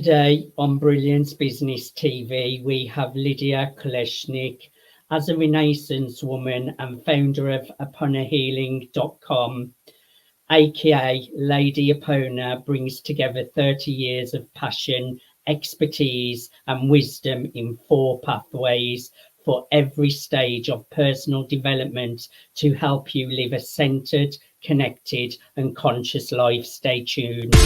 Today on Brilliance Business TV, we have Lidia Kuleshnyk. As a Renaissance woman and founder of AponaHealing.com, aka Lady Apona, brings together 30 years of passion, expertise, and wisdom in 4 pathways for every stage of personal development to help you live a centered, connected, and conscious life. Stay tuned.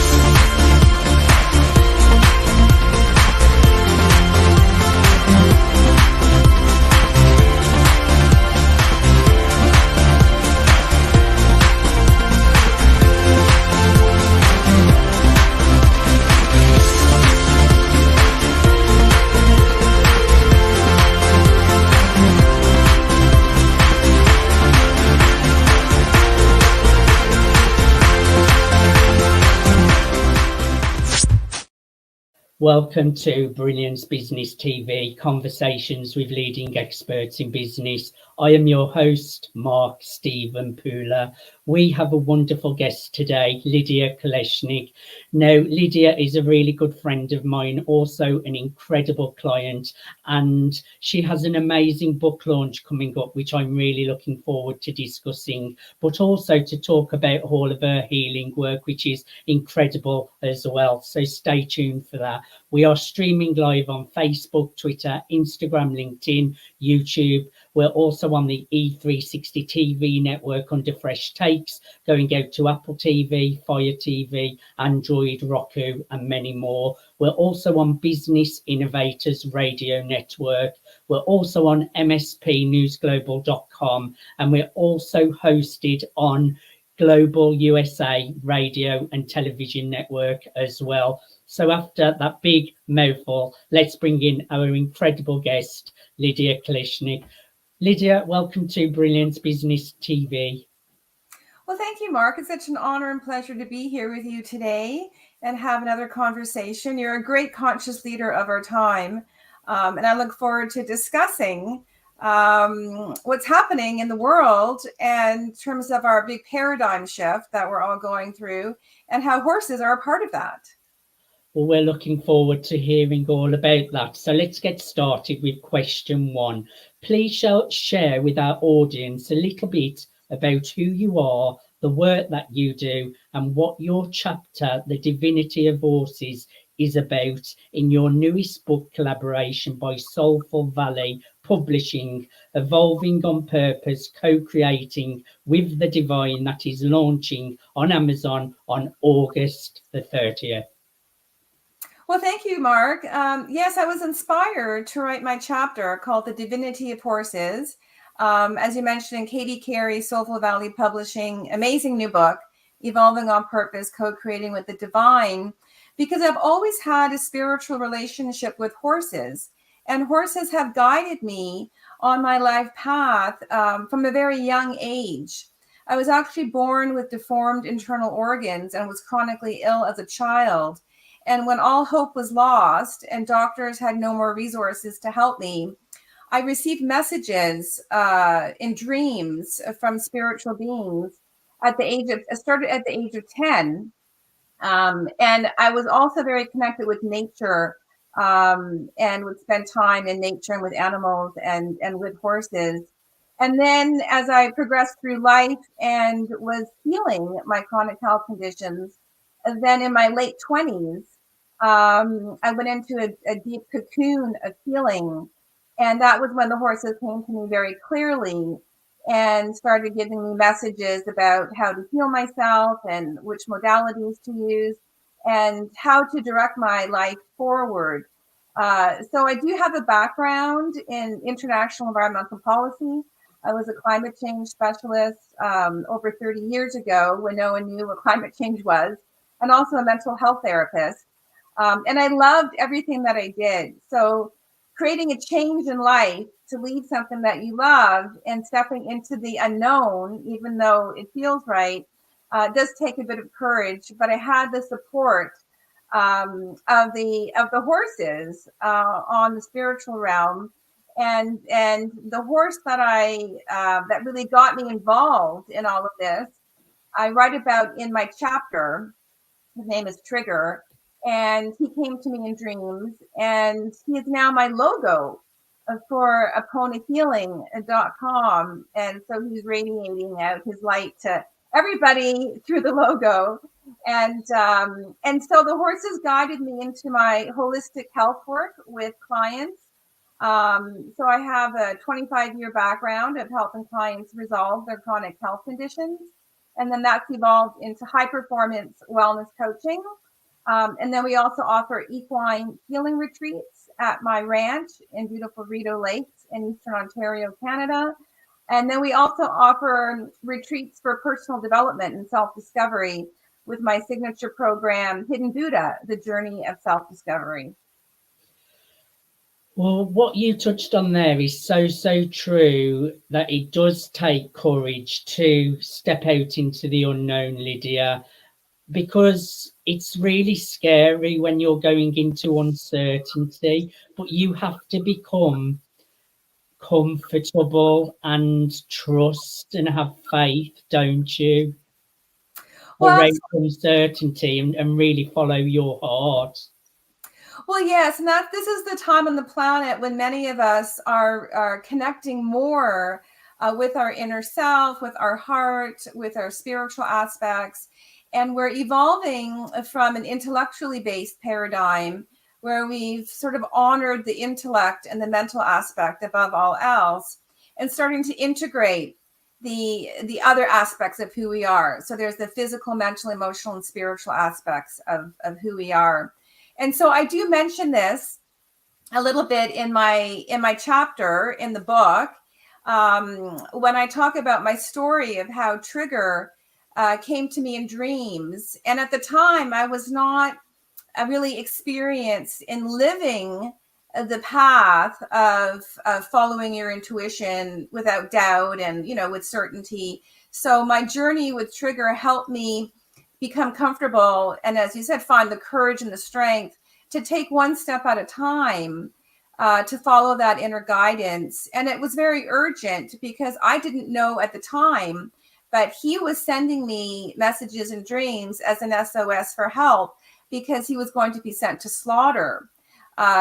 Welcome to Brilliance Business TV, conversations with leading experts in business. I am your host, Mark Stephen Pooler. We have a wonderful guest today, Lidia Kuleshnyk. Now, Lidia is a really good friend of mine, also an incredible client, and she has an amazing book launch coming up, which I'm really looking forward to discussing, but also to talk about all of her healing work, which is incredible as well. So stay tuned for that. We are streaming live on Facebook, Twitter, Instagram, LinkedIn, YouTube. We're also on the E360 TV network under Fresh Takes, going out to Apple TV, Fire TV, Android, Roku, and many more. We're also on Business Innovators Radio Network. We're also on mspnewsglobal.com, and we're also hosted on Global USA Radio and Television Network as well. So after that big mouthful, let's bring in our incredible guest, Lidia Kuleshnyk. Lidia, welcome to Brilliance Business TV. Well, thank you, Mark. It's such an honor and pleasure to be here with you today and have another conversation. You're a great conscious leader of our time, and I look forward to discussing what's happening in the world and in terms of our big paradigm shift that we're all going through and how horses are a part of that. Well, we're looking forward to hearing all about that. So let's get started with question 1. Please share with our audience a little bit about who you are, the work that you do, and what your chapter, The Divinity of Horses, is about in your newest book collaboration by Soulful Valley Publishing, Evolving on Purpose, Co-Creating with the Divine, that is launching on Amazon on August the 30th. Well, thank you, Mark. Yes, I was inspired to write my chapter called The Divinity of Horses. As you mentioned, in Katie Carey's Soulful Valley Publishing, amazing new book, Evolving on Purpose, Co-Creating with the Divine, because I've always had a spiritual relationship with horses, and horses have guided me on my life path from a very young age. I was actually born with deformed internal organs and was chronically ill as a child. And when all hope was lost and doctors had no more resources to help me, I received messages in dreams from spiritual beings I started at the age of 10. And I was also very connected with nature and would spend time in nature and with animals and with horses. And then as I progressed through life and was healing my chronic health conditions, then in my late 20s, I went into a deep cocoon of healing. And that was when the horses came to me very clearly and started giving me messages about how to heal myself and which modalities to use and how to direct my life forward. So I do have a background in international environmental policy. I was a climate change specialist over 30 years ago when no one knew what climate change was, and also a mental health therapist. And I loved everything that I did. So creating a change in life to lead something that you love and stepping into the unknown, even though it feels right, does take a bit of courage. But I had the support of the horses on the spiritual realm, and the horse that that really got me involved in all of this, I write about in my chapter. His name is Trigger. and he came to me in dreams, and he is now my logo for AponaHealing.com. And so he's radiating out his light to everybody through the logo. And so the horses guided me into my holistic health work with clients. So I have a 25-year background of helping clients resolve their chronic health conditions. And then that's evolved into high performance wellness coaching. And then we also offer equine healing retreats at my ranch in beautiful Rideau Lakes in Eastern Ontario, Canada. And then we also offer retreats for personal development and self-discovery with my signature program, Hidden Buddha, The Journey of Self-Discovery. Well, what you touched on there is so true, that it does take courage to step out into the unknown, Lydia, because it's really scary when you're going into uncertainty, but you have to become comfortable and trust and have faith, don't you? Well, Around uncertainty and really follow your heart. Well, yes, and this is the time on the planet when many of us are connecting more with our inner self, with our heart, with our spiritual aspects, and we're evolving from an intellectually based paradigm where we've sort of honored the intellect and the mental aspect above all else, and starting to integrate the other aspects of who we are. So there's the physical, mental, emotional, and spiritual aspects of who we are. And so I do mention this a little bit in my chapter in the book, when I talk about my story of how Trigger came to me in dreams. And at the time, I was not really experienced in living the path of following your intuition without doubt and, with certainty. So my journey with Trigger helped me become comfortable, and as you said, find the courage and the strength to take one step at a time, to follow that inner guidance. And it was very urgent because I didn't know at the time, but he was sending me messages and dreams as an SOS for help because he was going to be sent to slaughter.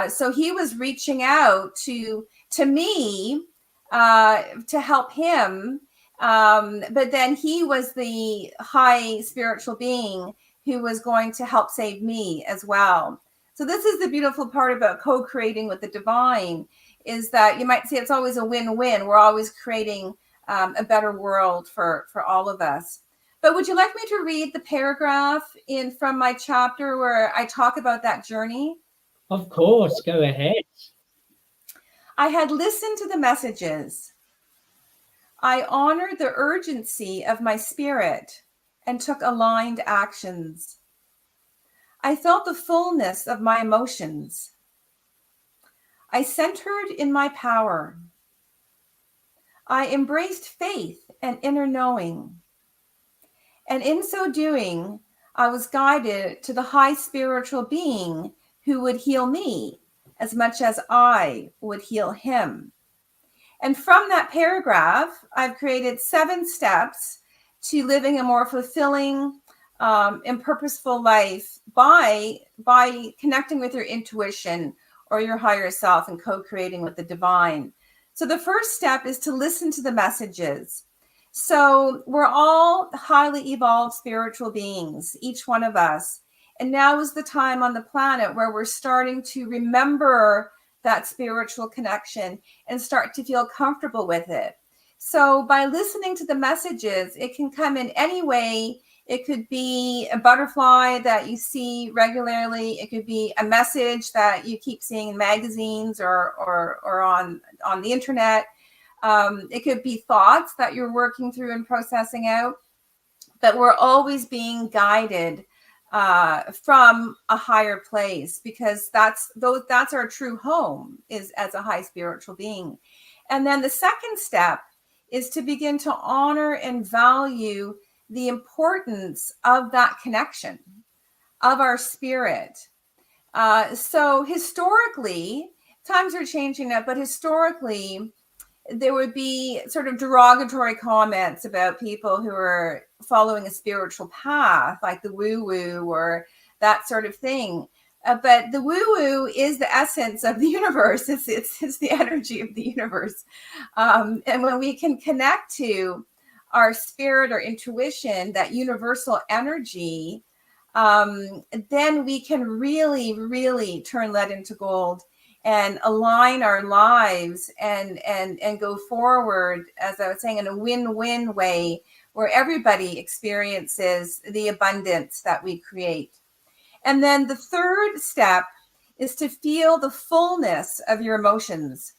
So he was reaching out to me to help him. But then he was the high spiritual being who was going to help save me as well. So this is the beautiful part about co-creating with the divine, is that you might say it's always a win-win. We're always creating a better world for all of us. But would you like me to read the paragraph from my chapter where I talk about that journey? Of course, go ahead. I had listened to the messages. I honored the urgency of my spirit and took aligned actions. I felt the fullness of my emotions. I centered in my power. I embraced faith and inner knowing. And in so doing, I was guided to the high spiritual being who would heal me as much as I would heal him. And from that paragraph, I've created 7 steps to living a more fulfilling and purposeful life by connecting with your intuition or your higher self and co-creating with the divine. So the first step is to listen to the messages. So we're all highly evolved spiritual beings, each one of us. And now is the time on the planet where we're starting to remember that spiritual connection and start to feel comfortable with it. So by listening to the messages, it can come in any way. It could be a butterfly that you see regularly. It could be a message that you keep seeing in magazines or on the internet. It could be thoughts that you're working through and processing out. But we're always being guided from a higher place, because that's our true home, is as a high spiritual being. And then the second step is to begin to honor and value the importance of that connection of our spirit. So historically, times are changing now, but historically, there would be sort of derogatory comments about people who are following a spiritual path, like the woo-woo or that sort of thing. But the woo-woo is the essence of the universe. It's the energy of the universe. And when we can connect to our spirit or intuition, that universal energy, then we can really, really turn lead into gold and align our lives and go forward, as I was saying, in a win-win way where everybody experiences the abundance that we create. And then the third step is to feel the fullness of your emotions.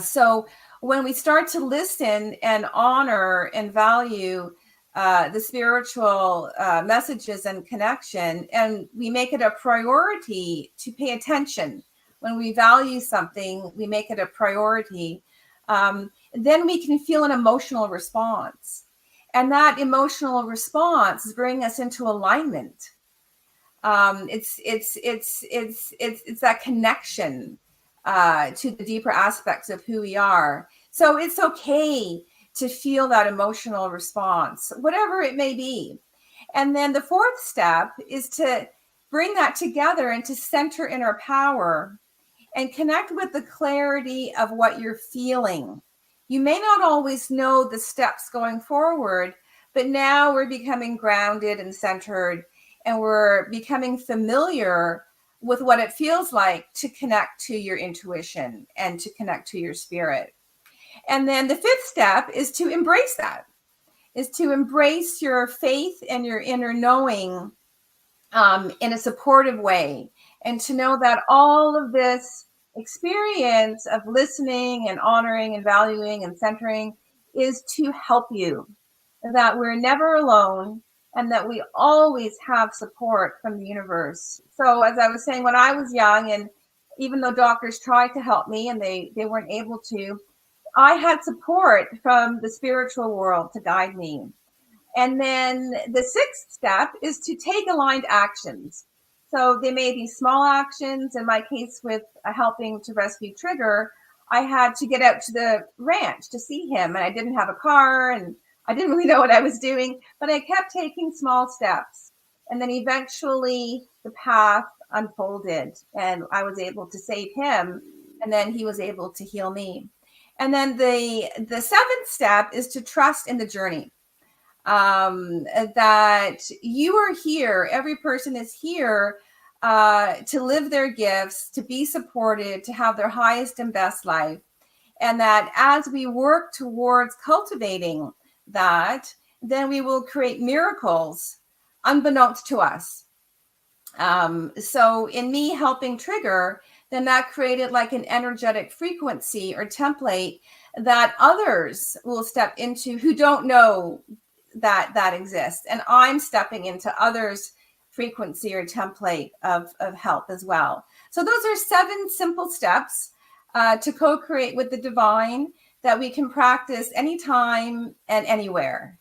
So when we start to listen and honor and value the spiritual messages and connection, and we make it a priority to pay attention. When we value something, we make it a priority. Then we can feel an emotional response. And that emotional response brings us into alignment. It's that connection to the deeper aspects of who we are. So it's okay to feel that emotional response, whatever it may be. And then the fourth step is to bring that together and to center inner power and connect with the clarity of what you're feeling. You may not always know the steps going forward, but now we're becoming grounded and centered, and we're becoming familiar with what it feels like to connect to your intuition and to connect to your spirit. And then the fifth step is to embrace that, is to embrace your faith and your inner knowing in a supportive way, and to know that all of this experience of listening and honoring and valuing and centering is to help you, that we're never alone, and that we always have support from the universe. So as I was saying, when I was young, and even though doctors tried to help me and they weren't able to, I had support from the spiritual world to guide me. And then the sixth step is to take aligned actions. So they may be small actions. In my case, with helping to rescue Trigger, I had to get out to the ranch to see him, and I didn't have a car, and I didn't really know what I was doing, but I kept taking small steps. And then eventually the path unfolded, and I was able to save him, and then he was able to heal me. And then the seventh step is to trust in the journey. That you are here, every person is here to live their gifts, to be supported, to have their highest and best life. And that as we work towards cultivating that, then we will create miracles unbeknownst to us. So in me helping Trigger, then that created like an energetic frequency or template that others will step into who don't know that exists. And I'm stepping into others' frequency or template of help as well. So those are 7 simple steps to co-create with the divine that we can practice anytime and anywhere.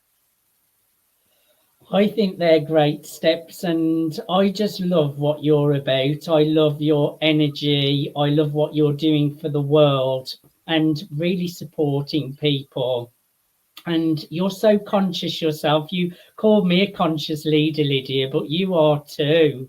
I think they're great steps, and I just love what you're about. I love your energy. I love what you're doing for the world and really supporting people. And you're so conscious yourself. You called me a conscious leader, Lydia, but you are too.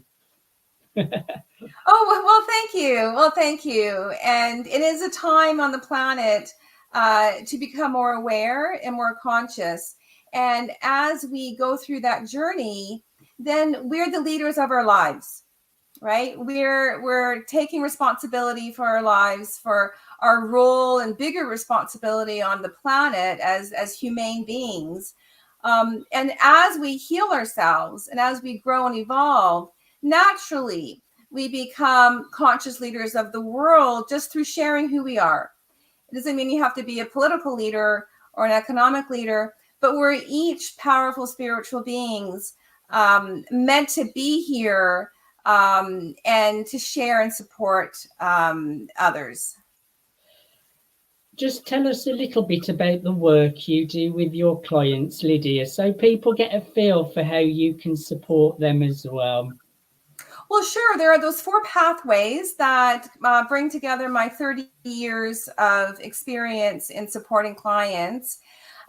Oh, well, thank you. Well, thank you. And it is a time on the planet to become more aware and more conscious. And as we go through that journey, then we're the leaders of our lives, right? We're taking responsibility for our lives, for our role and bigger responsibility on the planet as humane beings. And as we heal ourselves and as we grow and evolve, naturally, we become conscious leaders of the world just through sharing who we are. It doesn't mean you have to be a political leader or an economic leader, but we're each powerful spiritual beings meant to be here and to share and support others. Just tell us a little bit about the work you do with your clients, Lydia, so people get a feel for how you can support them as well. Well, sure. There are those 4 pathways that bring together my 30 years of experience in supporting clients.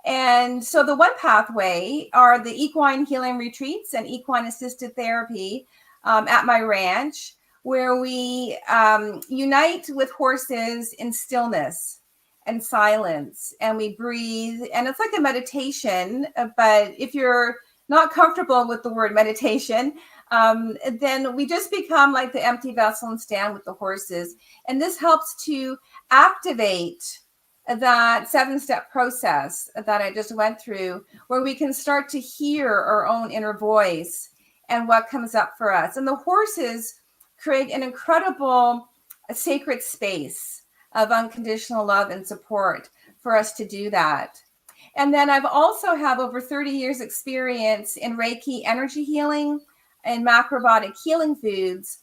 And so the one pathway are the equine healing retreats and equine-assisted therapy. at my ranch, where we unite with horses in stillness and silence, and we breathe, and it's like a meditation. But if you're not comfortable with the word meditation, then we just become like the empty vessel and stand with the horses. And this helps to activate that 7-step process that I just went through, where we can start to hear our own inner voice and what comes up for us. And the horses create an incredible sacred space of unconditional love and support for us to do that. And then I've also have over 30 years experience in Reiki energy healing and macrobiotic healing foods,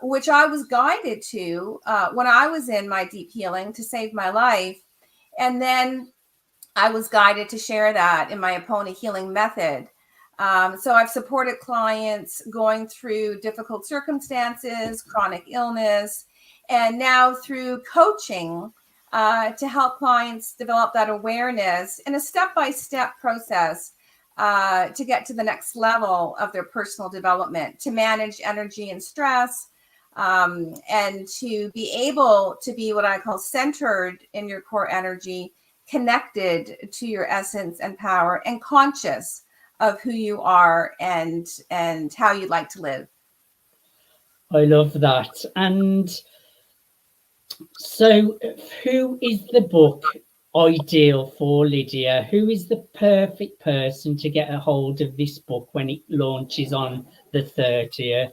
which I was guided to when I was in my deep healing to save my life. And then I was guided to share that in my Apona healing method. So I've supported clients going through difficult circumstances, chronic illness, and now through coaching to help clients develop that awareness in a step-by-step process to get to the next level of their personal development, to manage energy and stress, and to be able to be what I call centered in your core energy, connected to your essence and power, and conscious of who you are and how you'd like to live. I love that. And so who is the book ideal for, Lydia? Who is the perfect person to get a hold of this book when it launches on the 30th?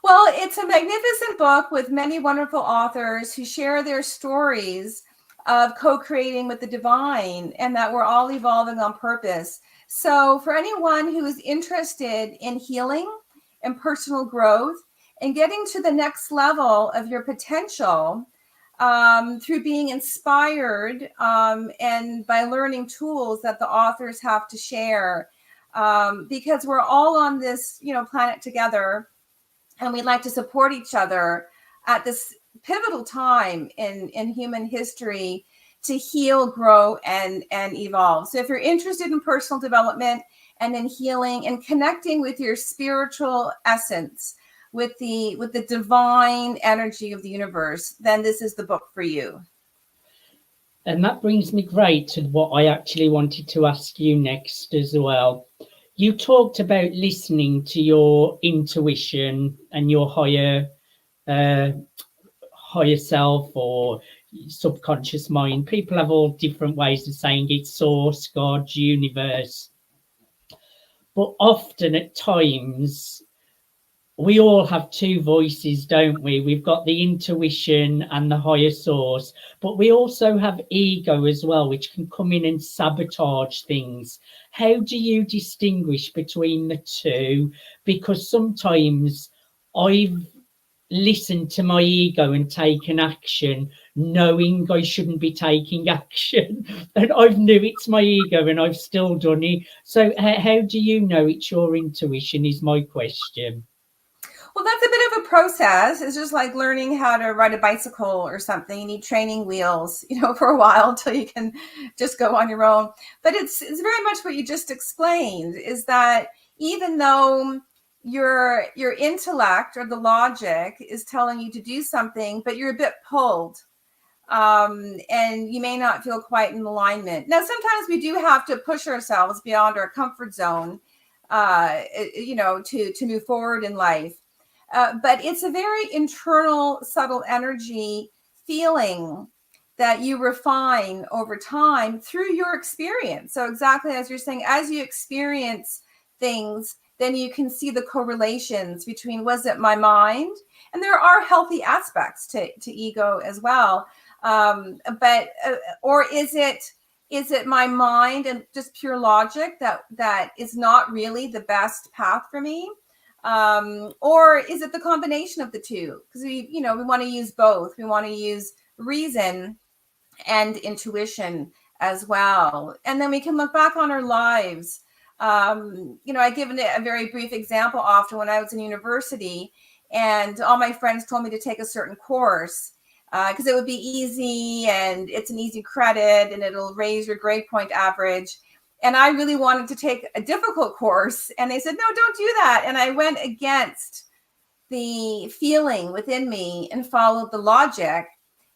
Well, it's a magnificent book with many wonderful authors who share their stories of co-creating with the divine, and that we're all evolving on purpose. So for anyone who is interested in healing and personal growth and getting to the next level of your potential through being inspired and by learning tools that the authors have to share, because we're all on this, planet together, and we'd like to support each other at this pivotal time in human history to heal, grow, and evolve. So if you're interested in personal development and in healing and connecting with your spiritual essence, with the divine energy of the universe, then this is the book for you. And that brings me great to what I actually wanted to ask you next as well. You talked about listening to your intuition and your higher self or subconscious mind. People have all different ways of saying it: source, God, universe. But often at times, we all have two voices, don't we? We've got the intuition and the higher source, but we also have ego as well, which can come in and sabotage things. How do you distinguish between the two? Because sometimes I've listened to my ego and taken action knowing I shouldn't be taking action, and I've knew it's my ego and I've still done it. So how do you know it's your intuition is my question. Well, that's a bit of a process. It's just like learning how to ride a bicycle or something. You need training wheels, for a while until you can just go on your own. But it's very much what you just explained, is that even though your intellect or the logic is telling you to do something, but you're a bit pulled, and you may not feel quite in alignment. Now, sometimes we do have to push ourselves beyond our comfort zone, to move forward in life. But it's a very internal, subtle energy feeling that you refine over time through your experience. So exactly as you're saying, as you experience things, then you can see the correlations between, was it my mind? And there are healthy aspects to ego as well. Or is it my mind and just pure logic that is not really the best path for me? Or is it the combination of the two? Because we want to use both. We want to use reason and intuition as well. And then we can look back on our lives. I give a very brief example often when I was in university, and all my friends told me to take a certain course because it would be easy and it's an easy credit and it'll raise your grade point average. And I really wanted to take a difficult course. And they said, no, don't do that. And I went against the feeling within me and followed the logic.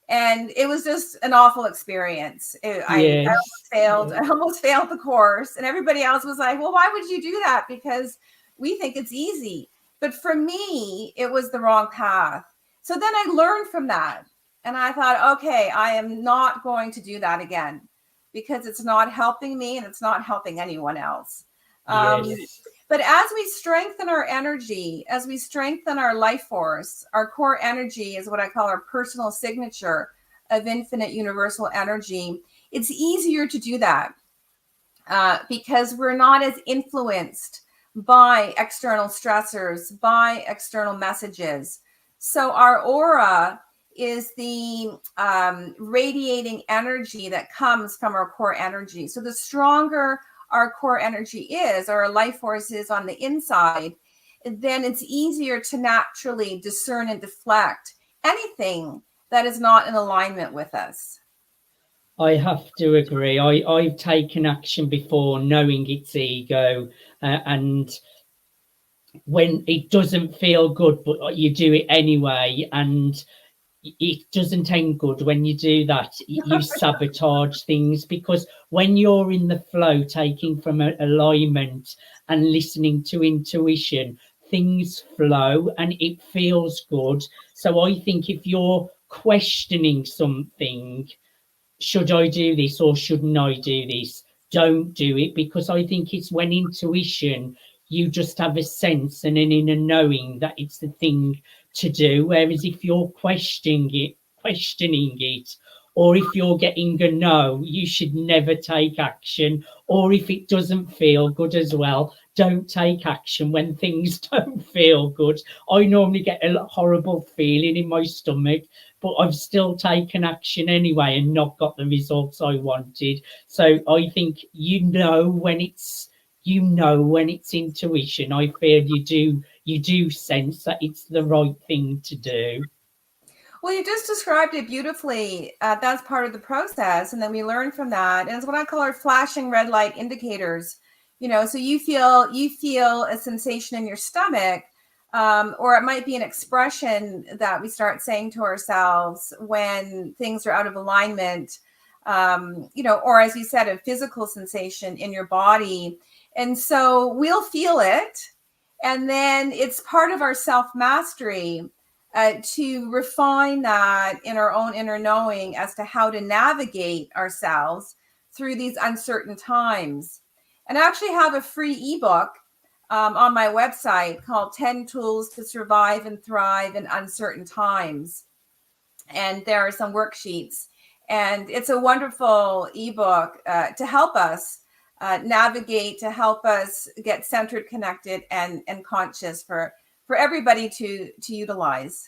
And it was just an awful experience. I almost failed. Yeah. I almost failed the course. And everybody else was like, well, why would you do that? Because we think it's easy. But for me, it was the wrong path. So then I learned from that. And I thought, okay, I am not going to do that again, because it's not helping me and it's not helping anyone else. Yes. But as we strengthen our energy, as we strengthen our life force, our core energy is what I call our personal signature of infinite universal energy. It's easier to do that because we're not as influenced by external stressors, by external messages. So our aura is the radiating energy that comes from our core energy. So the stronger our core energy is, or our life force is on the inside, then it's easier to naturally discern and deflect anything that is not in alignment with us. I have to agree. I've taken action before knowing it's ego, and when it doesn't feel good, but you do it anyway, and it doesn't end good when you do that. You sabotage things, because when you're in the flow, taking from alignment and listening to intuition, things flow and it feels good. So I think if you're questioning something, should I do this or shouldn't I do this? Don't do it, because I think it's when intuition, you just have a sense and an inner knowing that it's the thing to do. Whereas if you're questioning it, or if you're getting a no, you should never take action. Or if it doesn't feel good as well, don't take action when things don't feel good. I normally get a horrible feeling in my stomach, but I've still taken action anyway and not got the results I wanted. So I think when it's intuition. I feel you do sense that it's the right thing to do. Well, you just described it beautifully. That's part of the process. And then we learn from that. And it's what I call our flashing red light indicators. So you feel a sensation in your stomach, or it might be an expression that we start saying to ourselves when things are out of alignment, or as you said, a physical sensation in your body. And so we'll feel it. And then it's part of our self-mastery to refine that in our own inner knowing as to how to navigate ourselves through these uncertain times. And I actually have a free ebook on my website called 10 Tools to Survive and Thrive in Uncertain Times. And there are some worksheets. And it's a wonderful ebook to help us navigate, to help us get centered, connected, and conscious for everybody to utilize.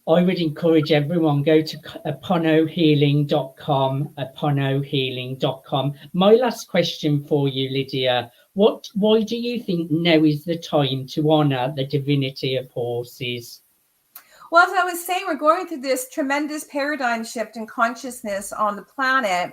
I would encourage everyone, go to aponohealing.com. My last question for you, Lydia, why do you think now is the time to honour the divinity of horses? Well, as I was saying, we're going through this tremendous paradigm shift in consciousness on the planet.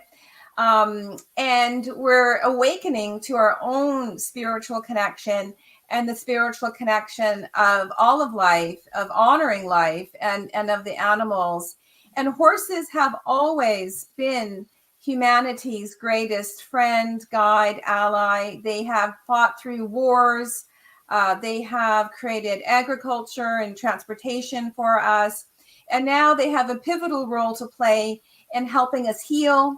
And we're awakening to our own spiritual connection and the spiritual connection of all of life, of honoring life and of the animals. And horses have always been humanity's greatest friend, guide, ally. They have fought through wars. They have created agriculture and transportation for us. And now they have a pivotal role to play in helping us heal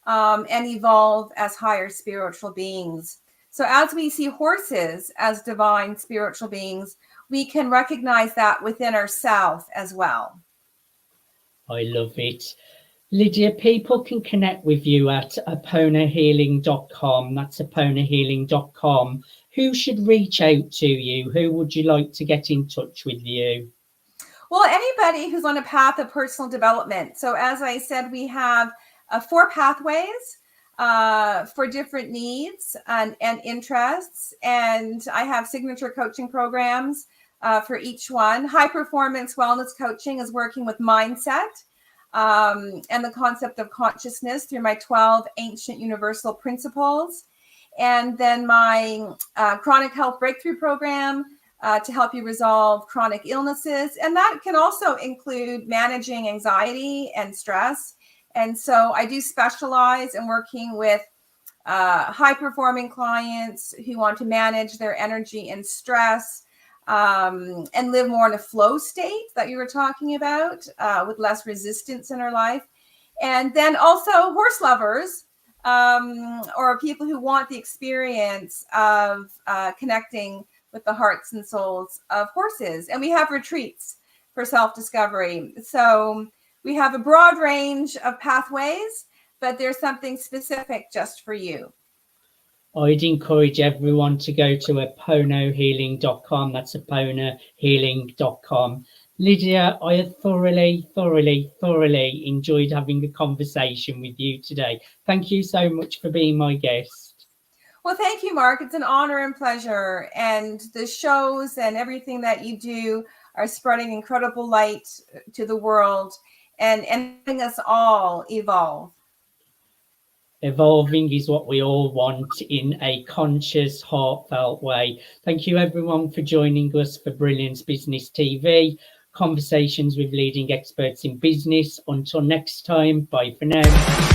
and evolve as higher spiritual beings. So as we see horses as divine spiritual beings, we can recognize that within ourselves as well. I love it. Lydia, people can connect with you at aponahealing.com. That's aponahealing.com. Who should reach out to you? Who would you like to get in touch with you? Well, anybody who's on a path of personal development. So as I said, we have 4 pathways for different needs and interests. And I have signature coaching programs for each one. High performance wellness coaching is working with mindset. and the concept of consciousness through my 12 ancient universal principles. And then my chronic health breakthrough program to help you resolve chronic illnesses. And that can also include managing anxiety and stress. And so I do specialize in working with high-performing clients who want to manage their energy and stress and live more in a flow state that you were talking about, with less resistance in our life. And then also horse lovers, or people who want the experience of connecting with the hearts and souls of horses. And we have retreats for self-discovery. So we have a broad range of pathways, but there's something specific just for you. I'd encourage everyone to go to aponahealing.com. That's aponahealing.com. Lydia, I have thoroughly enjoyed having a conversation with you today. Thank you so much for being my guest. Well, thank you, Mark. It's an honor and pleasure. And the shows and everything that you do are spreading incredible light to the world and helping us all evolve. Evolving is what we all want in a conscious, heartfelt way. Thank you, everyone, for joining us for Brilliance Business TV, conversations with leading experts in business. Until next time, bye for now.